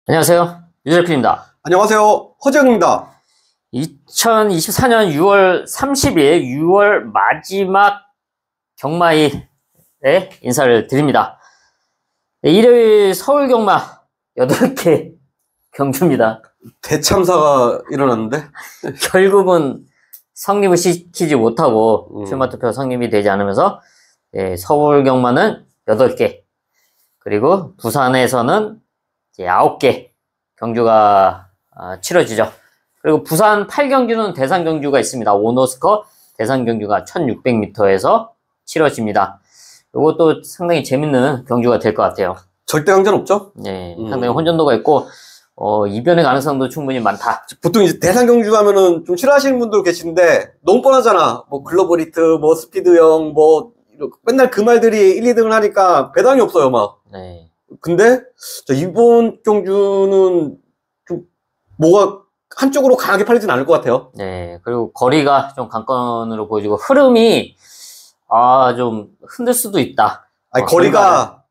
안녕하세요. 유재필입니다. 안녕하세요. 허재영입니다. 2024년 6월 30일 6월 마지막 경마일에 인사를 드립니다. 일요일 서울 경마 8개 경주입니다. 대참사가 일어났는데? 결국은 성립을 시키지 못하고 출마투표 성립이 되지 않으면서 서울 경마는 8개, 그리고 부산에서는 이제 9개 경주가 치러지죠. 그리고 부산 8경주는 대상 경주가 있습니다. 오너스커 대상 경주가 1600m에서 치러집니다. 이것도 상당히 재밌는 경주가 될 것 같아요. 절대 강전 없죠? 네, 상당히 혼전도가 있고 이변의 가능성도 충분히 많다. 보통 이제 대상 경주 하면은 좀 싫어하시는 분도 계신데 너무 뻔하잖아. 뭐 글로벌 히트, 뭐 스피드형, 뭐 맨날 그 말들이 1, 2등을 하니까 배당이 없어요, 막. 네. 근데 이번 경주는 좀 뭐가 한쪽으로 강하게 팔리진 않을 것 같아요. 네, 그리고 거리가 좀 강건으로 보여지고 흐름이 좀 흔들 수도 있다. 아니, 거리가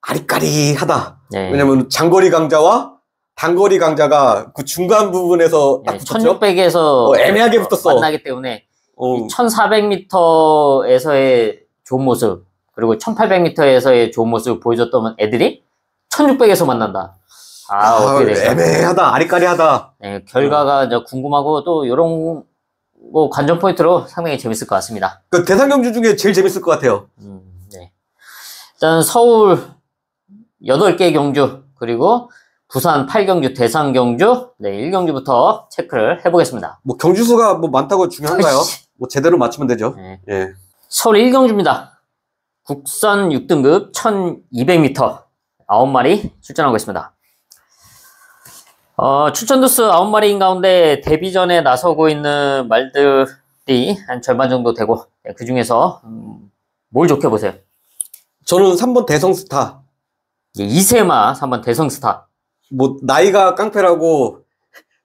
아리까리하다. 네. 왜냐면 장거리 강자와 단거리 강자가 그 중간 부분에서 딱 붙었죠. 1600에서 애매하게 붙었어. 만나기 때문에 1400m에서의 좋은 모습, 그리고 1800m에서의 좋은 모습을 보여줬던 애들이 1600에서 만난다. 어떻게 될까? 애매하다, 아리까리하다. 네, 결과가 이제 궁금하고 또 이런 거 관전 포인트로 상당히 재밌을 것 같습니다. 그 대상 경주 중에 제일 재밌을 것 같아요. 네. 일단 서울 8개 경주, 그리고 부산 8경주, 대상 경주, 1경주부터 체크를 해보겠습니다. 뭐 경주수가 뭐 많다고 중요한가요? 뭐 제대로 맞추면 되죠. 네. 예. 서울 1경주입니다. 국산 6등급 1200m 9마리 출전하고 있습니다. 출전두수 9마리인 가운데 데뷔전에 나서고 있는 말들이 한 절반 정도 되고, 그 중에서 뭘 좋게 보세요? 저는 3번 대성스타. 이세마 3번 대성스타. 뭐 나이가 깡패라고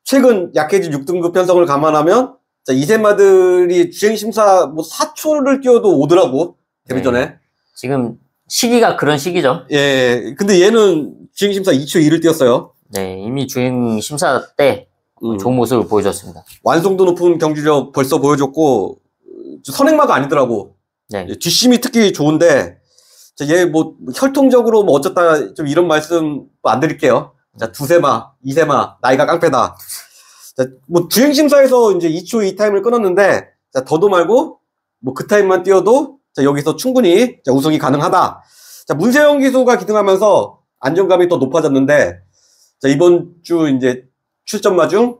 최근 약해진 6등급 편성을 감안하면 이세마들이 주행심사 뭐 4초를 뛰어도 오더라고, 데뷔전에. 네. 지금 시기가 그런 시기죠. 예. 근데 얘는 주행심사 2초 2를 뛰었어요. 네, 이미 주행 심사 때 좋은 모습을 보여줬습니다. 완성도 높은 경주력 벌써 보여줬고, 선행마가 아니더라고. 네. 뒷심이 특히 좋은데, 얘 뭐 혈통적으로 뭐 어쩌다 좀 이런 말씀 안 드릴게요. 자, 두세마, 이세마, 나이가 깡패다. 자, 뭐 주행심사에서 이제 2초 2 타임을 끊었는데, 자, 더도 말고 뭐 그 타임만 뛰어도 자, 여기서 충분히 자, 우승이 가능하다. 자, 문세영 기수가 기등하면서 안정감이 더 높아졌는데, 자, 이번 주 이제 출전마 중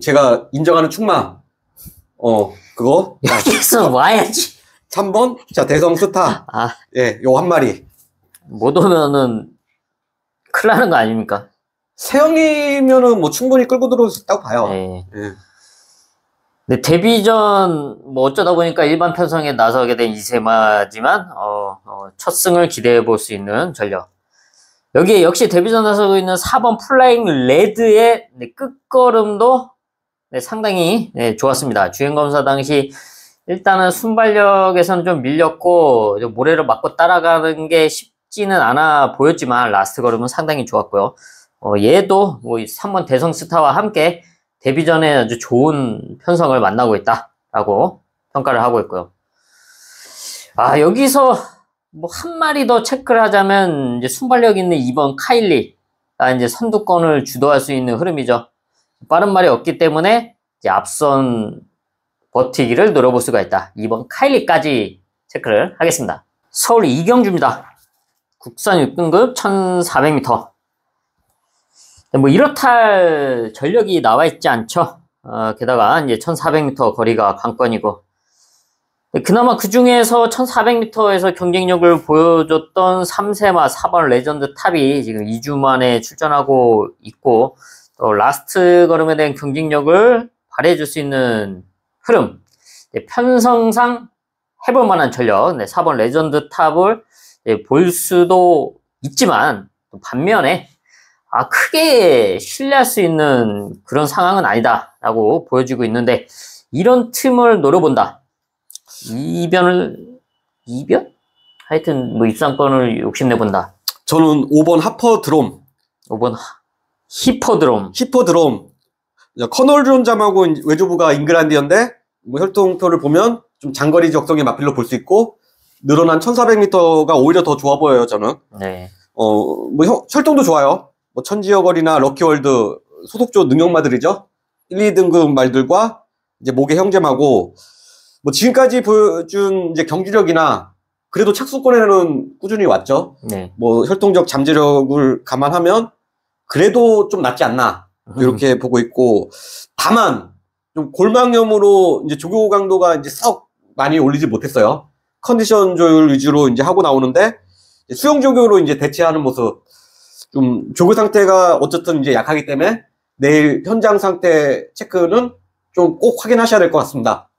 제가 인정하는 충마, 그거 여기서 와야지. 3번 자, 대성 스타. 예, 요 한 마리 못 오면은 큰일 나는 거 아닙니까? 세영이면은 뭐 충분히 끌고 들어올 수 있다고 봐요. 네. 예. 근데 데뷔전 뭐 어쩌다 보니까 일반 편성에 나서게 된 이세마지만 첫 승을 기대해 볼 수 있는 전력. 여기에 역시 데뷔전 나서고 있는 4번 플라잉 레드의 끝걸음도 상당히 좋았습니다. 주행검사 당시 일단은 순발력에서는 좀 밀렸고 모래를 맞고 따라가는 게 쉽지는 않아 보였지만 라스트 걸음은 상당히 좋았고요. 얘도 뭐 3번 대성스타와 함께 데뷔전에 아주 좋은 편성을 만나고 있다라고 평가를 하고 있고요. 여기서 뭐 한 마리 더 체크를 하자면 이제 순발력 있는 2번 카일리가 이제 선두권을 주도할 수 있는 흐름이죠. 빠른 말이 없기 때문에 이제 앞선 버티기를 노려볼 수가 있다. 2번 카일리까지 체크를 하겠습니다. 서울 2경주입니다. 국산 6등급 1400m. 뭐 이렇다 할 전력이 나와 있지 않죠. 게다가 이제 1400m 거리가 관건이고, 그나마 그 중에서 1400m에서 경쟁력을 보여줬던 3세마 4번 레전드 탑이 지금 2주 만에 출전하고 있고, 또 라스트 걸음에 대한 경쟁력을 발휘해줄 수 있는 흐름, 편성상 해볼 만한 전력, 4번 레전드 탑을 볼 수도 있지만, 반면에 크게 신뢰할 수 있는 그런 상황은 아니다 라고 보여지고 있는데, 이런 틈을 노려본다. 이변? 하여튼 뭐 입상권을 욕심내본다. 저는 5번 하퍼 드롬. 5번 히포드롬. 커널 존잠하고 외조부가 잉글랜드인데 뭐 혈통표를 보면 좀 장거리 적성의 마필로 볼 수 있고 늘어난 1400m가 오히려 더 좋아 보여요, 저는. 네. 뭐 혈통도 좋아요. 뭐 천지여걸이나 럭키월드 소속조 능력마들이죠. 1, 2등급 말들과 이제 목의 형제마고 뭐 지금까지 보여준 이제 경주력이나 그래도 착수권에는 꾸준히 왔죠. 네. 뭐 혈통적 잠재력을 감안하면 그래도 좀 낫지 않나 이렇게 보고 있고 다만 좀 골망염으로 이제 조교 강도가 이제 썩 많이 올리지 못했어요. 컨디션 조율 위주로 이제 하고 나오는데 수영 조교로 이제 대체하는 모습 좀 조교 상태가 어쨌든 이제 약하기 때문에 내일 현장 상태 체크는 좀 꼭 확인하셔야 될 것 같습니다.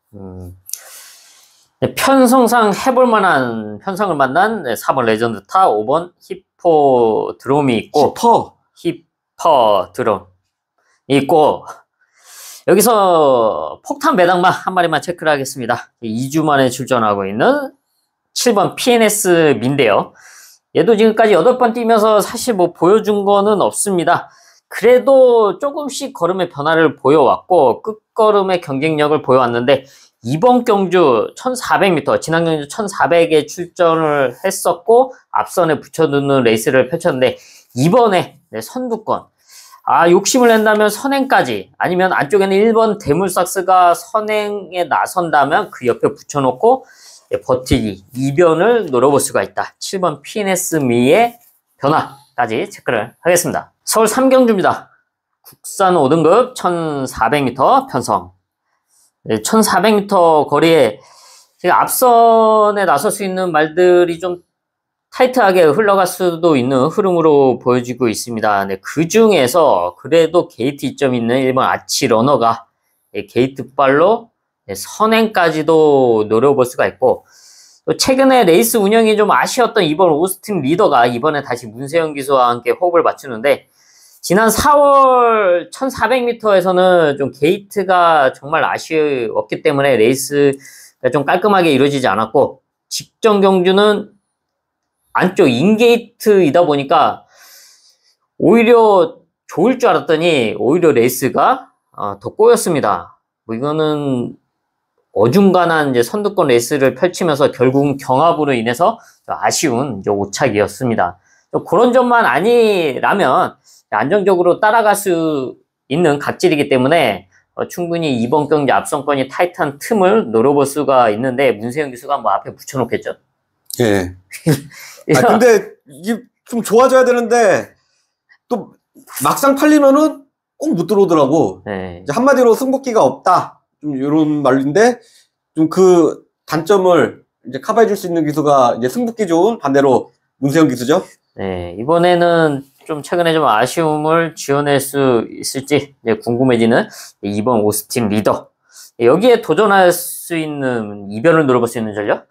네, 편성상 해볼 만한 편성을 만난 4번 레전드타, 5번 히포드롬이 있고 히퍼드롬 있고 여기서 폭탄 배당마 한 마리만 체크를 하겠습니다. 2주 만에 출전하고 있는 7번 PNS 민데요. 얘도 지금까지 8번 뛰면서 사실 뭐 보여준 거는 없습니다. 그래도 조금씩 걸음의 변화를 보여왔고 끝걸음의 경쟁력을 보여왔는데 이번 경주 1400m, 지난 경주 1400에 출전을 했었고 앞선에 붙여두는 레이스를 펼쳤는데 이번에 선두권 욕심을 낸다면 선행까지 아니면 안쪽에는 1번 대물삭스가 선행에 나선다면 그 옆에 붙여놓고 버티기, 이변을 노려볼 수가 있다. 7번 PNS 미의 변화까지 체크를 하겠습니다. 서울 3경주입니다. 국산 5등급 1400m 편성. 1400m 거리에 앞선에 나설 수 있는 말들이 좀 타이트하게 흘러갈 수도 있는 흐름으로 보여지고 있습니다. 네, 그 중에서 그래도 게이트 이점 있는 1번 아치 러너가 게이트 발로 선행까지도 노려볼 수가 있고 또 최근에 레이스 운영이 좀 아쉬웠던 이번 오스틴 리더가 이번에 다시 문세영 기수와 함께 호흡을 맞추는데 지난 4월 1400m에서는 좀 게이트가 정말 아쉬웠기 때문에 레이스가 좀 깔끔하게 이루어지지 않았고 직전 경주는 안쪽 인게이트이다 보니까 오히려 좋을 줄 알았더니 오히려 레이스가 더 꼬였습니다. 뭐 이거는 어중간한 이제 선두권 레이스를 펼치면서 결국은 경합으로 인해서 아쉬운 이제 오착이었습니다. 그런 점만 아니라면 안정적으로 따라갈 수 있는 각질이기 때문에 충분히 이번 경기 앞선권이 타이트한 틈을 노려볼 수가 있는데 문세영 기수가 뭐 앞에 붙여놓겠죠. 예. 근데 이게 좀 좋아져야 되는데 또 막상 팔리면은 꼭 못 들어오더라고. 네. 이제 한마디로 승부기가 없다. 좀 이런 말인데 좀 그 단점을 이제 커버해 줄 수 있는 기수가 이제 승부기 좋은 반대로 문세영 기수죠. 네, 이번에는 좀 최근에 좀 아쉬움을 지어낼 수 있을지 궁금해지는 이번 오스틴 리더. 여기에 도전할 수 있는 이변을 노려볼 수 있는 전력?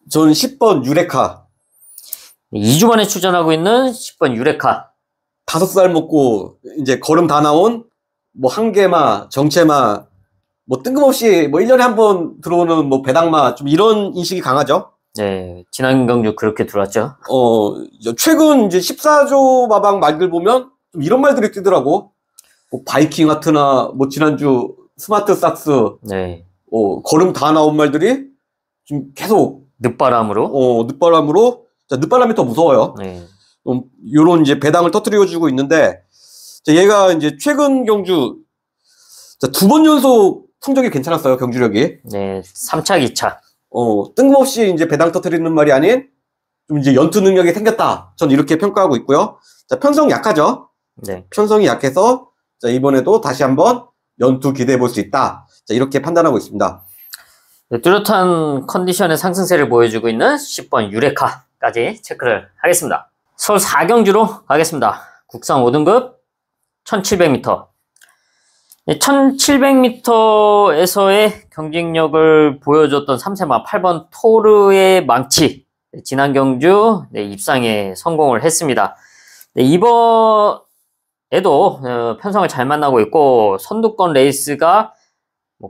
전 10번 유레카. 2주 만에 출전하고 있는 10번 유레카. 5살 먹고 이제 걸음 다 나온 뭐 한계마, 정체마 뭐 뜬금없이 뭐 1년에 한 번 들어오는 뭐 배당마 좀 이런 인식이 강하죠. 네, 지난 경주 그렇게 들어왔죠. 최근 이제 14조 마방 말들 보면 좀 이런 말들이 뜨더라고. 뭐 바이킹 하트나 뭐 지난주 스마트 삭스. 네. 걸음 다 나온 말들이 좀 계속 늦바람으로. 자, 늦바람이 더 무서워요. 네. 요런 이제 배당을 터뜨려 주고 있는데 자, 얘가 이제 최근 경주 자, 2번 연속 성적이 괜찮았어요, 경주력이. 네, 3차, 2차. 뜬금없이 이제 배당 터뜨리는 말이 아닌 좀 이제 연투 능력이 생겼다. 전 이렇게 평가하고 있고요. 자, 편성 약하죠? 네. 편성이 약해서 자, 이번에도 다시 한번 연투 기대해 볼 수 있다. 자, 이렇게 판단하고 있습니다. 네, 뚜렷한 컨디션의 상승세를 보여주고 있는 10번 유레카까지 체크를 하겠습니다. 서울 4경주로 가겠습니다. 국산 5등급 1700m. 1700m에서의 경쟁력을 보여줬던 3세마 8번 토르의 망치. 지난 경주 입상에 성공을 했습니다. 이번에도 편성을 잘 만나고 있고 선두권 레이스가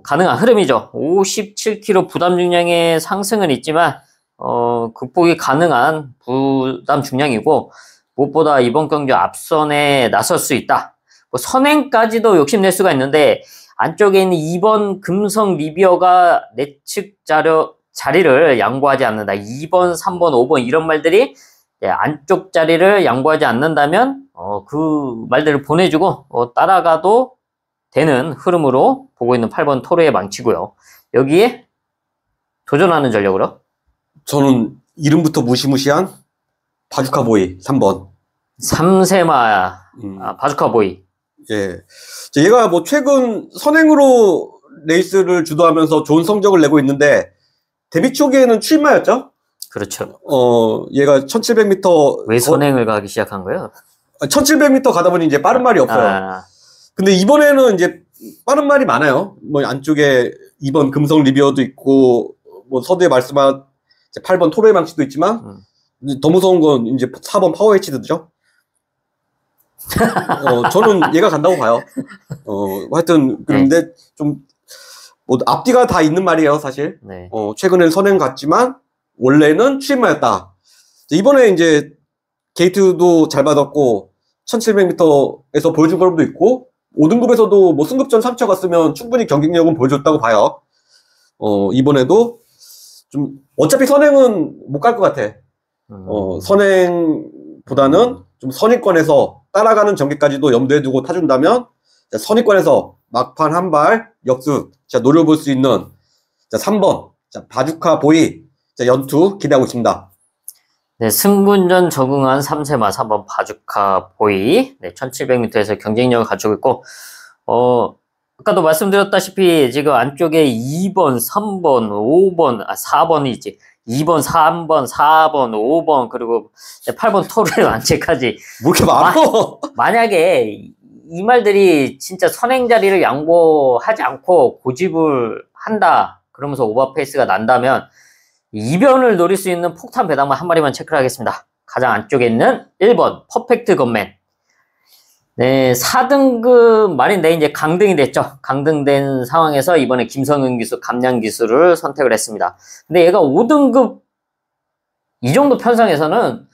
가능한 흐름이죠. 57kg 부담 중량의 상승은 있지만 극복이 가능한 부담 중량이고 무엇보다 이번 경주 앞선에 나설 수 있다. 뭐 선행까지도 욕심낼 수가 있는데 안쪽에 있는 2번 금성 리비어가 내측 자리를 양보하지 않는다. 2번, 3번, 5번 이런 말들이 안쪽 자리를 양보하지 않는다면 그 말들을 보내주고 따라가도 되는 흐름으로 보고 있는 8번 토르의 망치고요. 여기에 도전하는 전력으로 저는 이름부터 무시무시한 바주카 보이 3번. 3세마 바주카 보이. 예. 얘가 뭐 최근 선행으로 레이스를 주도하면서 좋은 성적을 내고 있는데 데뷔 초기에는 출마였죠? 그렇죠. 얘가 1700m 왜 선행을 가기 시작한 거예요? 1700m 가다 보니 이제 빠른 말이 없어요. 근데 이번에는 이제 빠른 말이 많아요. 뭐 안쪽에 2번 금성 리비어도 있고 뭐 서두에 말씀한 8번 토르의 망치도 있지만 더 무서운 건 이제 4번 파워 H드죠. 저는 얘가 간다고 봐요. 하여튼 그런데 좀 뭐 앞뒤가 다 있는 말이에요, 사실. 네. 최근엔 선행 같지만 원래는 출마였다. 이번에 이제 게이트도 잘 받았고 1700m에서 보여준 걸음도 있고 5등급에서도 뭐 승급전 3차 갔으면 충분히 경쟁력은 보여줬다고 봐요. 이번에도 좀 어차피 선행은 못 갈 것 같아. 선행보다는 좀 선의권에서 따라가는 전개까지도 염두에 두고 타준다면 선의권에서 막판 한 발 역습 노려볼 수 있는 3번 바주카 보이 연투 기대하고 있습니다. 네, 승분전 적응한 3세마 3번 바주카 보이. 네, 1700m에서 경쟁력을 갖추고 있고, 아까도 말씀드렸다시피 지금 안쪽에 2번, 3번, 5번, 4번이지. 2번, 3번, 4번, 5번, 그리고 8번 토르의 완체까지. 뭐 이렇게 많어? 만약에 이 말들이 진짜 선행 자리를 양보하지 않고 고집을 한다. 그러면서 오버페이스가 난다면 이변을 노릴 수 있는 폭탄 배당만 한 마리만 체크를 하겠습니다. 가장 안쪽에 있는 1번 퍼펙트 건맨. 네, 4등급 말인데 이제 강등이 됐죠. 강등된 상황에서 이번에 김성은 기수, 감량 기수를 선택을 했습니다. 근데 얘가 5등급 이 정도 편성에서는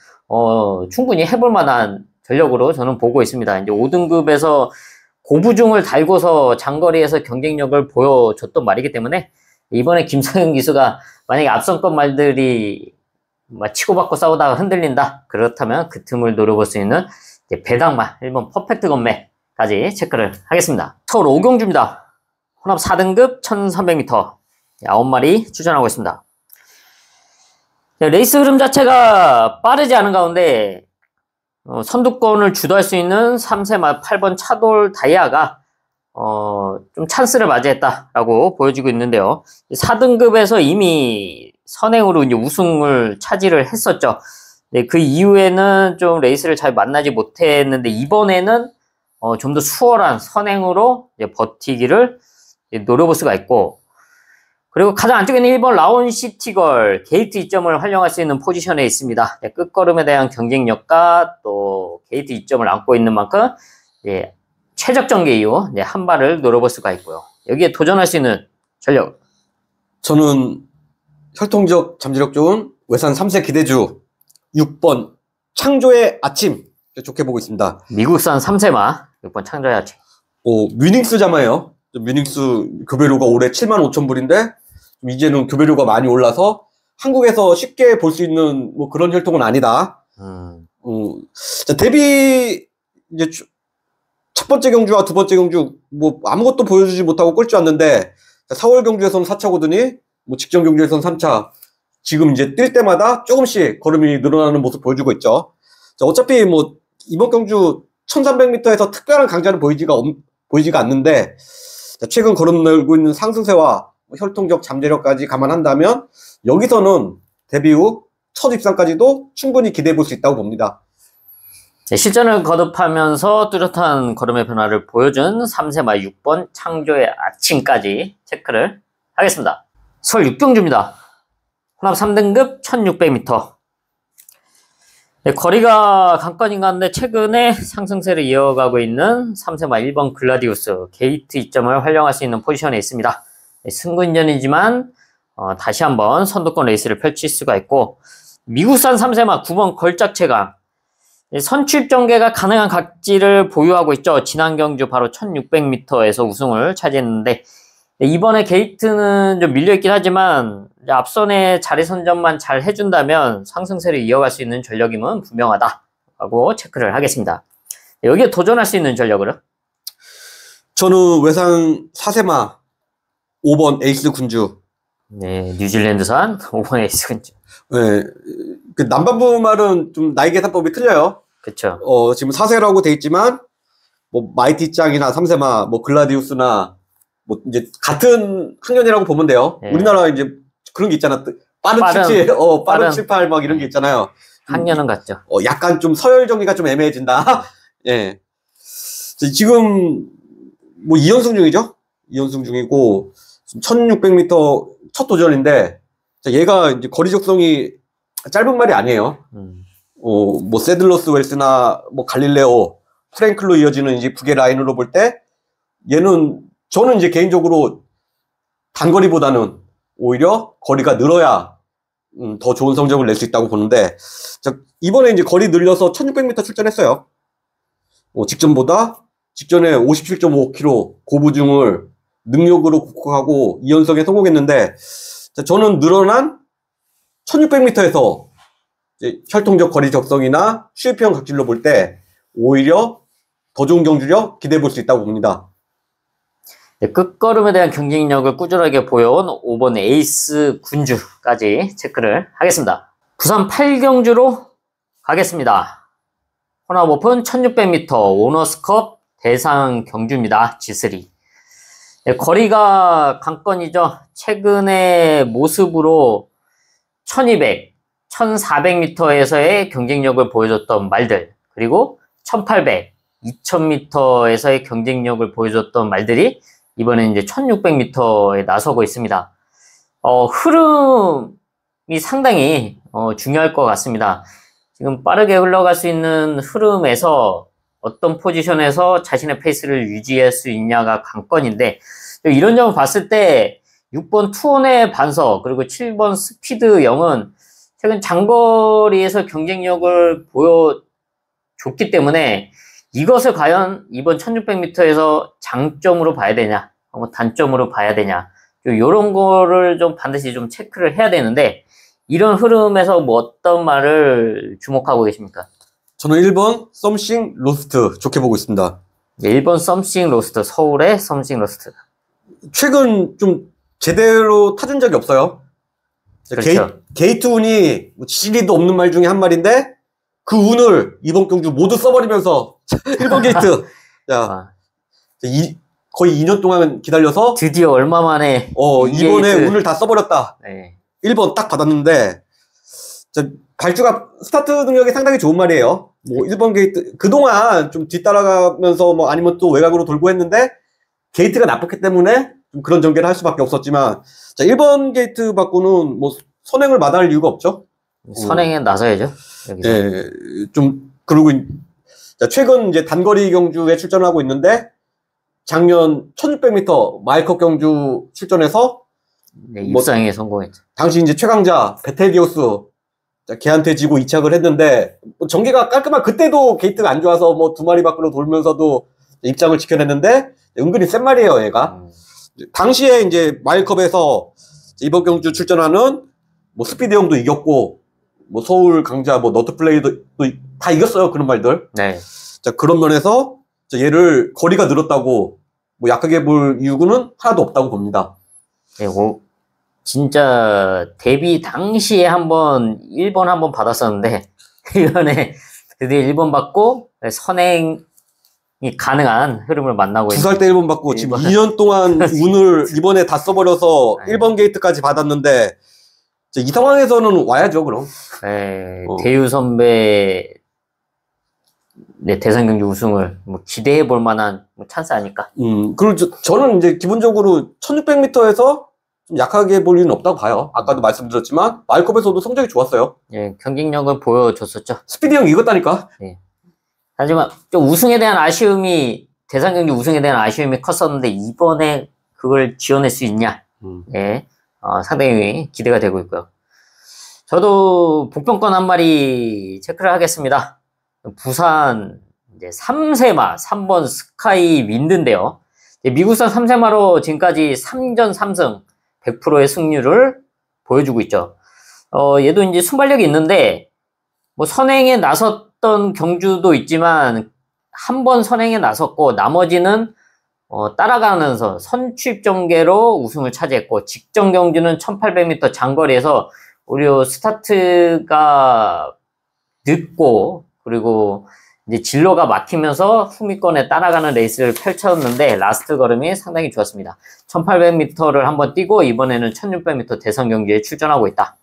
충분히 해볼 만한 전력으로 저는 보고 있습니다. 이제 5등급에서 고부중을 달고서 장거리에서 경쟁력을 보여줬던 말이기 때문에 이번에 김성현 기수가 만약에 앞선권 말들이 치고받고 싸우다가 흔들린다. 그렇다면 그 틈을 노려볼 수 있는 배당말 1번 퍼펙트 건매까지 체크를 하겠습니다. 서울 오경주입니다. 혼합 4등급 1300m 9마리 추천하고 있습니다. 레이스 흐름 자체가 빠르지 않은 가운데 선두권을 주도할 수 있는 3세마 8번 차돌 다이아가 좀 찬스를 맞이했다라고 보여지고 있는데요. 4등급에서 이미 선행으로 이제 우승을 차지를 했었죠. 네, 그 이후에는 좀 레이스를 잘 만나지 못했는데 이번에는 좀 더 수월한 선행으로 이제 버티기를 노려볼 수가 있고, 그리고 가장 안쪽에는 1번 라온시티걸 게이트 이점을 활용할 수 있는 포지션에 있습니다. 네, 끝걸음에 대한 경쟁력과 또 게이트 이점을 안고 있는 만큼 최적 전개 이후 한 발을 노려볼 수가 있고요. 여기에 도전할 수 있는 전력. 저는 혈통적 잠재력 좋은 외산 3세 기대주 6번 창조의 아침 좋게 보고 있습니다. 미국산 3세마 6번 창조의 아침. 뮤닝스 자마예요. 뮤닝스 교배료가 올해 75,000불인데 이제는 교배료가 많이 올라서 한국에서 쉽게 볼 수 있는 뭐 그런 혈통은 아니다. 데뷔 이제 첫 번째 경주와 두 번째 경주 뭐 아무것도 보여주지 못하고 꼴찌 왔는데 4월 경주에서는 4차 거더니 뭐 직전 경주에서는 3차, 지금 이제 뛸 때마다 조금씩 걸음이 늘어나는 모습 보여주고 있죠. 어차피 뭐 이번 경주 1300m에서 특별한 강자는 보이지가 않는데 최근 걸음 늘고 있는 상승세와 혈통적 잠재력까지 감안한다면 여기서는 데뷔 후 첫 입상까지도 충분히 기대해 볼 수 있다고 봅니다. 네, 실전을 거듭하면서 뚜렷한 걸음의 변화를 보여준 3세마 6번 창조의 아침까지 체크를 하겠습니다. 서울 6경주입니다. 혼합 3등급 1600m. 네, 거리가 관건인가 한데 최근에 상승세를 이어가고 있는 3세마 1번 글라디우스 게이트 이점을 활용할 수 있는 포지션에 있습니다. 네, 승근전이지만 다시 한번 선두권 레이스를 펼칠 수가 있고, 미국산 3세마 9번 걸작체감. 선취입 전개가 가능한 각지를 보유하고 있죠. 지난 경주 바로 1600m에서 우승을 차지했는데, 이번에 게이트는 좀 밀려있긴 하지만 앞선의 자리 선점만 잘 해준다면 상승세를 이어갈 수 있는 전력임은 분명하다라고 체크를 하겠습니다. 여기에 도전할 수 있는 전력으로? 저는 외상 4세마 5번 에이스 군주. 네, 뉴질랜드산 5번 에이스 군주. 네, 그 남반부 말은 좀 나이 계산법이 틀려요. 그쵸. 지금 4세라고 돼 있지만 뭐 마이티 짱이나 3세마, 뭐 글라디우스나 뭐 이제 같은 학년이라고 보면 돼요. 네. 우리나라 이제 그런 게 있잖아. 빠른 77, 빠른 78 막 이런 게 있잖아요. 학년은 같죠. 약간 좀 서열 정리가 좀 애매해진다. 예. 지금 뭐 2연승 중이죠? 2연승 중이고 1600m 첫 도전인데 얘가 이제 거리 적성이 짧은 말이 아니에요. 뭐 세들러스 웰스나 뭐 갈릴레오, 프랭클로 이어지는 이제 북의 라인으로 볼 때 얘는 저는 이제 개인적으로 단거리보다는 오히려 거리가 늘어야 더 좋은 성적을 낼 수 있다고 보는데 이번에 이제 거리 늘려서 1600m 출전했어요. 직전에 57.5km 고부중을 능력으로 극복하고 2연승에 성공했는데 저는 늘어난 1600m에서 혈통적 거리 적성이나 슈이평 각질로 볼 때 오히려 더 좋은 경주력 기대해 볼 수 있다고 봅니다. 네, 끝걸음에 대한 경쟁력을 꾸준하게 보여온 5번 에이스 군주까지 체크를 하겠습니다. 부산 8경주로 가겠습니다. 혼합 오픈 1600m 오너스컵 대상 경주입니다. G3. 네, 거리가 관건이죠. 최근의 모습으로 1200, 1400m에서의 경쟁력을 보여줬던 말들, 그리고 1800, 2000m에서의 경쟁력을 보여줬던 말들이 이번에 이제 1600m에 나서고 있습니다. 흐름이 상당히 중요할 것 같습니다. 지금 빠르게 흘러갈 수 있는 흐름에서 어떤 포지션에서 자신의 페이스를 유지할 수 있냐가 관건인데, 이런 점을 봤을 때 6번 투혼의 반석 그리고 7번 스피드 0은 최근 장거리에서 경쟁력을 보여줬기 때문에 이것을 과연 이번 1600m에서 장점으로 봐야 되냐, 단점으로 봐야 되냐, 이런 거를 좀 반드시 좀 체크를 해야 되는데, 이런 흐름에서 뭐 어떤 말을 주목하고 계십니까? 저는 1번 썸씽 로스트 좋게 보고 있습니다. 1번 썸씽 로스트, 서울의 썸씽 로스트. 최근 좀 제대로 타준 적이 없어요. 그렇죠. 게이트 운이 지리도 없는 말 중에 한 말인데 그 운을 이번 경주 모두 써버리면서 1번 게이트. 거의 2년 동안 기다려서 드디어 얼마 만에 이번에 운을 다 써버렸다. 네. 1번 딱 받았는데 발주가 스타트 능력이 상당히 좋은 말이에요. 뭐 1번 게이트 그동안 좀 뒤따라가면서 뭐 아니면 또 외곽으로 돌고 했는데 게이트가 나빴기 때문에 좀 그런 전개를 할 수밖에 없었지만 1번 게이트 받고는 뭐 선행을 마다할 이유가 없죠. 선행에 나서야죠. 여기서. 예, 좀 그리고 최근 이제 단거리 경주에 출전하고 있는데 작년 1600m 마일컵 경주 출전해서 입상에 성공했죠. 당시 이제 최강자 베텔기우스 걔한테 지고 2착을 했는데 전개가 깔끔한 그때도 게이트가 안 좋아서 뭐 두 마리 밖으로 돌면서도 입장을 지켜냈는데 은근히 센 말이에요, 얘가. 당시에 이제 마일컵에서 이번 경주 출전하는 뭐 스피드 형도 이겼고 뭐 서울 강자 뭐 너트플레이도 다 이겼어요, 그런 말들. 네. 그런 면에서 얘를 거리가 늘었다고 뭐 약하게 볼 이유는 하나도 없다고 봅니다. 네, 진짜 데뷔 당시에 1번 한번 받았었는데 이번에 드디어 1번 받고 선행이 가능한 흐름을 만나고 있는. 2살 때 1번 받고 지금 2년 동안 운을 이번에 다 써버려서 1번 게이트까지 받았는데 이 상황에서는 와야죠, 그럼. 네, 대유 선배 대상 경기 우승을 기대해 볼 만한 찬스 아닐까. 그리고 저는 이제 기본적으로 1600m에서 좀 약하게 볼 일은 없다고 봐요. 아까도 말씀드렸지만 마일컵에서도 성적이 좋았어요. 예, 경쟁력을 보여줬었죠. 스피드 형 이겼다니까. 예. 하지만 좀 우승에 대한 아쉬움이, 대상 경기 우승에 대한 아쉬움이 컸었는데 이번에 그걸 지어낼 수 있냐. 예, 상당히 기대가 되고 있고요. 저도 복병권 한 마리 체크를 하겠습니다. 부산 이제 3세마 3번 스카이 윈드인데요. 미국산 3세마로 지금까지 3전 3승 100%의 승률을 보여주고 있죠. 얘도 이제 순발력이 있는데 뭐 선행에 나섰던 경주도 있지만 한 번 선행에 나섰고 나머지는 따라가면서 선취입 전개로 우승을 차지했고 직전 경주는 1800m 장거리에서 오히려 스타트가 늦고 그리고 이제 진로가 막히면서 후미권에 따라가는 레이스를 펼쳤는데 라스트 걸음이 상당히 좋았습니다. 1800m를 한번 뛰고 이번에는 1600m 대선 경기에 출전하고 있다.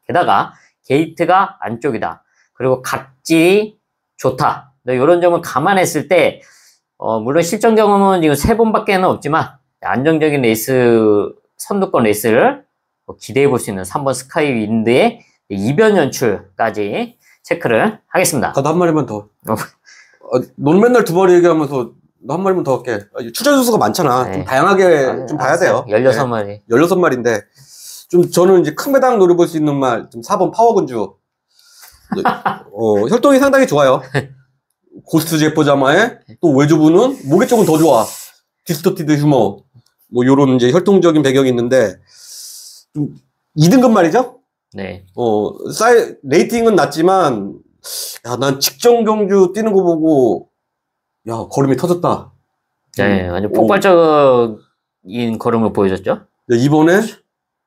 게다가 게이트가 안쪽이다. 그리고 각질이 좋다. 이런 점을 감안했을 때 물론 실전 경험은 지금 3번밖에는 없지만 안정적인 레이스 선두권 레이스를 기대해 볼 수 있는 3번 스카이 윈드의 이변 연출까지 체크를 하겠습니다. 나도 한 마리만 더. 넌 맨날 2마리 얘기하면서 너 한 마리만 더 할게. 출전 수가 많잖아. 네. 좀 다양하게 좀 봐야 돼요. 16마리. 네. 16마리인데 좀 저는 이제 큰 배당 노려볼 수 있는 말 좀 4번 파워군주. 혈통이 상당히 좋아요. 고스트 제포자마에 또 외주부는 목의 쪽은 더 좋아. 디스토티드 휴머. 뭐 요런 이제 혈통적인 배경이 있는데 좀 2등급 말이죠? 네. 레이팅은 낮지만 야, 난 직전 경주 뛰는 거 보고 야, 걸음이 터졌다. 네, 완전 폭발적인 걸음을 보여줬죠? 이번에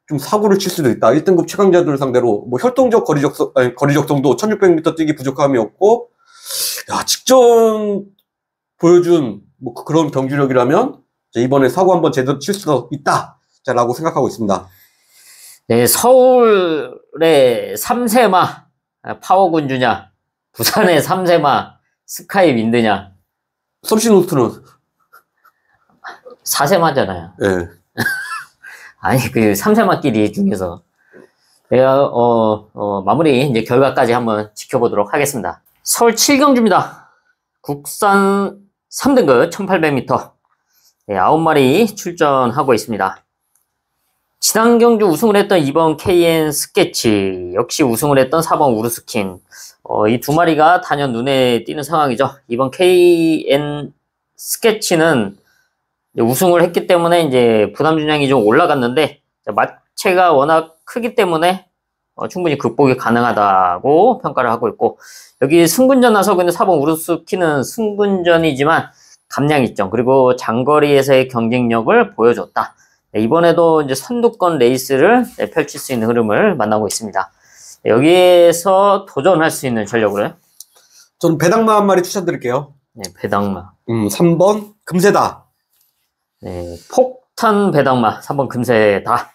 좀 사고를 칠 수도 있다. 1등급 최강자들을 상대로 뭐 혈통적 거리 적성도 1600m 뛰기 부족함이 없고 야, 직전 보여준 뭐 그런 경주력이라면 이번에 사고 한번 제대로 칠 수도 있다. 라고 생각하고 있습니다. 네, 서울의 3세마 파워군주냐, 부산의 3세마 스카이 윈드냐. 섭신호스트는 4세마잖아요. 예. 아니, 3세마끼리 중에서. 제가, 마무리, 이제 결과까지 한번 지켜보도록 하겠습니다. 서울 7경주입니다. 국산 3등급 1800m. 네, 9마리 출전하고 있습니다. 지난 경주 우승을 했던 2번 KN 스케치, 역시 우승을 했던 4번 우르스킨. 이 2마리가 단연 눈에 띄는 상황이죠. 이번 KN 스케치는 우승을 했기 때문에 이제 부담 중량이 좀 올라갔는데 마체가 워낙 크기 때문에 충분히 극복이 가능하다고 평가를 하고 있고, 여기 승분전 나서고 있는 4번 우르스키는 승분전이지만 감량 있죠. 그리고 장거리에서의 경쟁력을 보여줬다. 이번에도 이제 선두권 레이스를 펼칠 수 있는 흐름을 만나고 있습니다. 여기에서 도전할 수 있는 전력으로요. 저는 배당마 한 마리 추천드릴게요. 네, 배당마. 3번 금세다. 네, 폭탄 배당마 3번 금세다.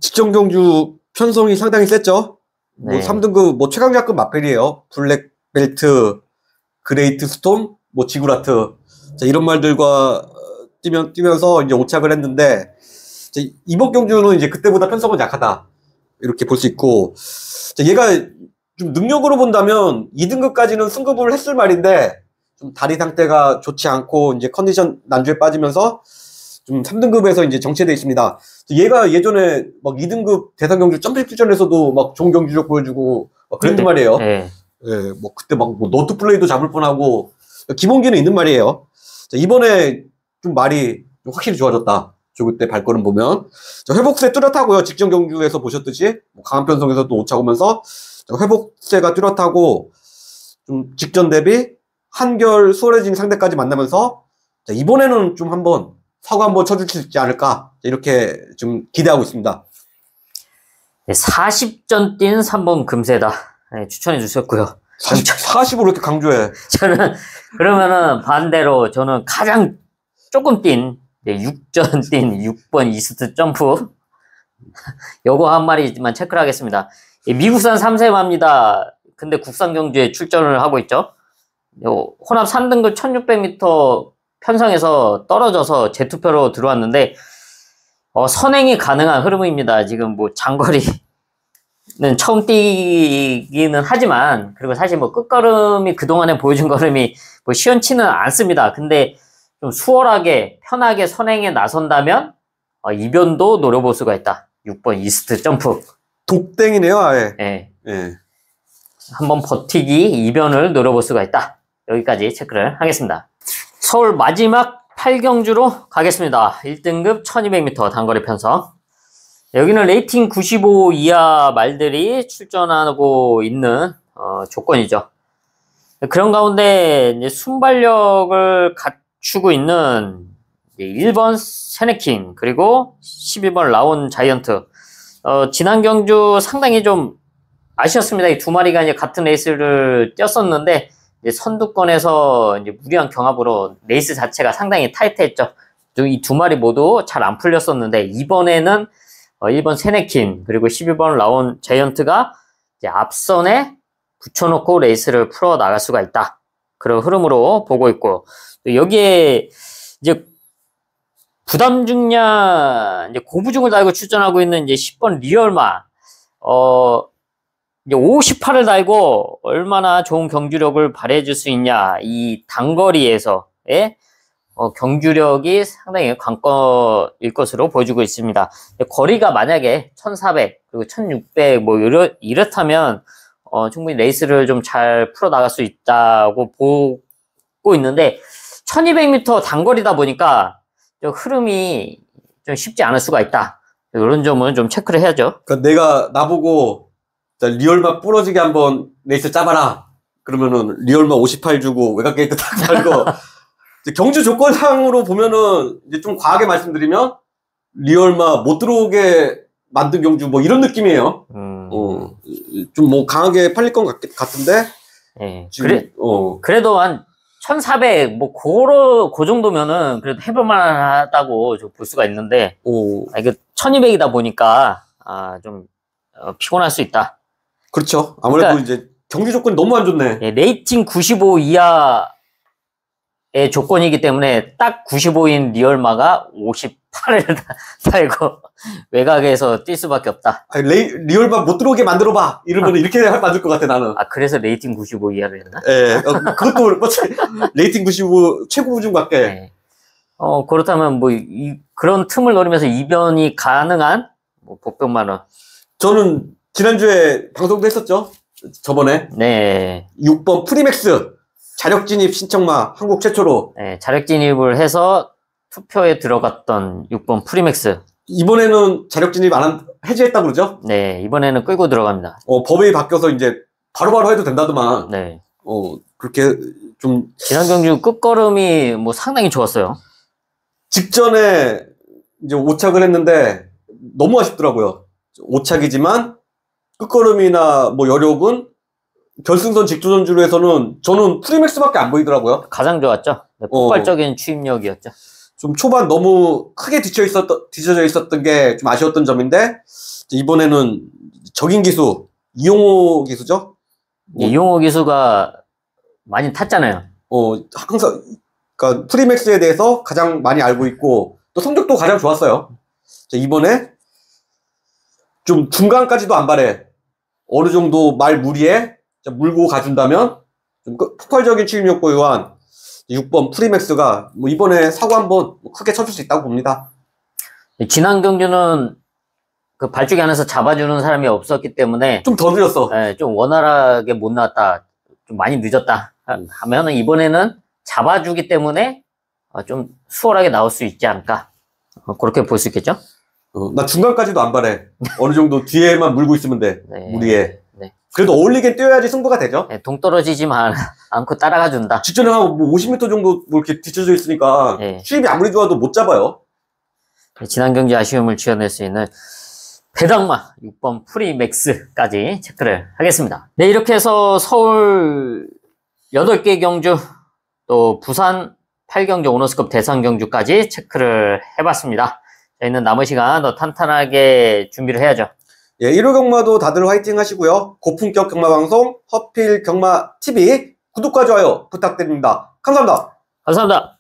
직전 경주 편성이 상당히 셌죠. 네. 뭐 3등급 뭐 최강자급 마펠이에요. 블랙벨트, 그레이트 스톰, 뭐 지구라트. 자, 이런 말들과 뛰면서 이제 오착을 했는데 이번 경주는 이제 그때보다 편성은 약하다. 이렇게 볼 수 있고, 얘가 좀 능력으로 본다면 2등급까지는 승급을 했을 말인데 좀 다리 상태가 좋지 않고 이제 컨디션 난주에 빠지면서 좀 3등급에서 이제 정체되어 있습니다. 얘가 예전에 막 2등급 대상 경주 점프 출전에서도 막 좋은 경주력 보여주고 막 그랬단 말이에요. 네. 예, 뭐 그때 막 뭐 너트 플레이도 잡을 뻔하고 기본기는 있는 말이에요. 자, 이번에 좀 말이 좀 확실히 좋아졌다. 저 그때 발걸음 보면 회복세 뚜렷하고요. 직전 경주에서 보셨듯이 뭐 강한 편성에서 또 오차 오면서 회복세가 뚜렷하고 좀 직전 대비 한결 수월해진 상대까지 만나면서 자, 이번에는 좀 한번 사고 한번 쳐줄 수 있지 않을까 이렇게 좀 기대하고 있습니다. 네, 40전 뛴 3번 금세다. 네, 추천해 주셨고요. 40으로 이렇게 강조해. 저는 그러면은 반대로 저는 가장 조금 뛴 6전 뛴 6번 이스트 점프 요거 한 마리만 체크를 하겠습니다. 미국산 3세마입니다. 근데 국산 경주에 출전을 하고 있죠. 혼합 3등급 1600m 편성에서 떨어져서 재투표로 들어왔는데 선행이 가능한 흐름입니다. 지금 뭐 장거리는 처음 뛰기는 하지만, 그리고 사실 뭐 끝걸음이 그동안에 보여준 걸음이 뭐 시원치는 않습니다. 근데 좀 수월하게 편하게 선행에 나선다면 이변도 노려볼 수가 있다. 6번 이스트 점프. 독땡이네요, 아예. 네. 예. 한번 버티기 이변을 노려볼 수가 있다. 여기까지 체크를 하겠습니다. 서울 마지막 8경주로 가겠습니다. 1등급 1200m 단거리 편성. 여기는 레이팅 95 이하 말들이 출전하고 있는 조건이죠. 그런 가운데 이제 순발력을 갖추고 있는 1번 세네킨 그리고 12번 라온 자이언트. 지난 경주 상당히 좀 아쉬웠습니다. 이 두 마리가 이제 같은 레이스를 뛰었었는데 이제 선두권에서 이제 무리한 경합으로 레이스 자체가 상당히 타이트했죠. 이 두 마리 모두 잘 안 풀렸었는데 이번에는 1번 세네킨 그리고 12번 라온 자이언트가 이제 앞선에 붙여놓고 레이스를 풀어 나갈 수가 있다. 그런 흐름으로 보고 있고 여기에 이제 부담 중량 이제 고부중을 달고 출전하고 있는 이제 10번 리얼마 이제 58을 달고 얼마나 좋은 경주력을 발휘해줄 수 있냐 이 단거리에서의 경주력이 상당히 관건일 것으로 보여주고 있습니다. 거리가 만약에 1400 그리고 1600 뭐 이렇다면 충분히 레이스를 좀 잘 풀어 나갈 수 있다고 보고 있는데 1200m 단거리다 보니까 흐름이 좀 쉽지 않을 수가 있다. 이런 점은 좀 체크를 해야죠. 그러니까 내가 나보고 리얼마 부러지게 한번 레이스 짜봐라. 그러면은 리얼마 58 주고 외곽 게이트 딱 달고 경주 조건상으로 보면은 이제 좀 과하게 말씀드리면 리얼마 못 들어오게 만든 경주 뭐 이런 느낌이에요. 좀 뭐 강하게 팔릴 것 같은데. 네. 그래도 한 1400, 뭐, 그 정도면은 그래도 해볼만하다고 볼 수가 있는데, 이게 1200이다 보니까, 좀, 피곤할 수 있다. 그렇죠. 아무래도 그러니까, 이제 경기 조건이 너무 안 좋네. 예, 레이팅 95 이하의 조건이기 때문에 딱 95인 리얼마가 58을 달고 외곽에서 뛸 수밖에 없다. 아니, 리얼마 못 들어오게 만들어봐. 이러면 이렇게 만들 것 같아, 나는. 그래서 레이팅 95 이하를 했나? 예, 그것도 뭐, 레이팅 95 최고 부중밖에. 네. 그렇다면 뭐, 그런 틈을 노리면서 이변이 가능한 뭐 복병만원. 저는 지난주에 방송도 했었죠. 저번에. 네. 6번 프리맥스. 자력 진입 신청마 한국 최초로. 네, 자력 진입을 해서 투표에 들어갔던 6번 프리맥스. 이번에는 자력 진입 해지했다고 그러죠? 네, 이번에는 끌고 들어갑니다. 법이 바뀌어서 이제 바로바로 해도 된다더만. 네. 그렇게 좀. 지난 경주 끝걸음이 뭐 상당히 좋았어요. 직전에 이제 오착을 했는데 너무 아쉽더라고요. 오착이지만 끝걸음이나 뭐 여력은 결승선 직조전주로에서는 저는 프리맥스밖에 안 보이더라고요. 가장 좋았죠. 네, 폭발적인 추임력이었죠. 좀 초반 너무 크게 뒤쳐져 있었던 게 좀 아쉬웠던 점인데 이번에는 적인 기수 이용호 기수죠? 네, 이용호 기수가 많이 탔잖아요. 항상 그러니까 프리맥스에 대해서 가장 많이 알고 있고 또 성적도 가장 좋았어요. 이번에 좀 중간까지도 안 바래. 어느 정도 말 무리에 물고 가준다면 좀 폭발적인 추임력 보유한 6번 프리맥스가 뭐 이번에 사고 한번 크게 쳐줄 수 있다고 봅니다. 지난 경주는 그 발주기 안에서 잡아주는 사람이 없었기 때문에 좀 더 늦었어. 네, 좀 원활하게 못 나왔다. 좀 많이 늦었다. 하면은 이번에는 잡아주기 때문에 좀 수월하게 나올 수 있지 않을까. 그렇게 볼 수 있겠죠? 나 중간까지도 안 바래. 어느 정도 뒤에만 물고 있으면 돼. 네. 무리에. 네. 그래도 어울리게 뛰어야지 승부가 되죠. 네, 동떨어지지만 않고 따라가 준다. 직전에 한 50m 정도 뭐 이렇게 뒤쳐져 있으니까 네. 수입이 아무리 좋아도 못 잡아요. 네, 지난 경기 아쉬움을 지어낼 수 있는 배당마 6번 프리맥스까지 체크를 하겠습니다. 네, 이렇게 해서 서울 8개 경주 또 부산 8경주 오너스컵 대상 경주까지 체크를 해봤습니다. 저희는 남은 시간 더 탄탄하게 준비를 해야죠. 예, 1호 경마도 다들 화이팅 하시고요. 고품격 경마방송 허필 경마 TV 구독과 좋아요 부탁드립니다. 감사합니다. 감사합니다.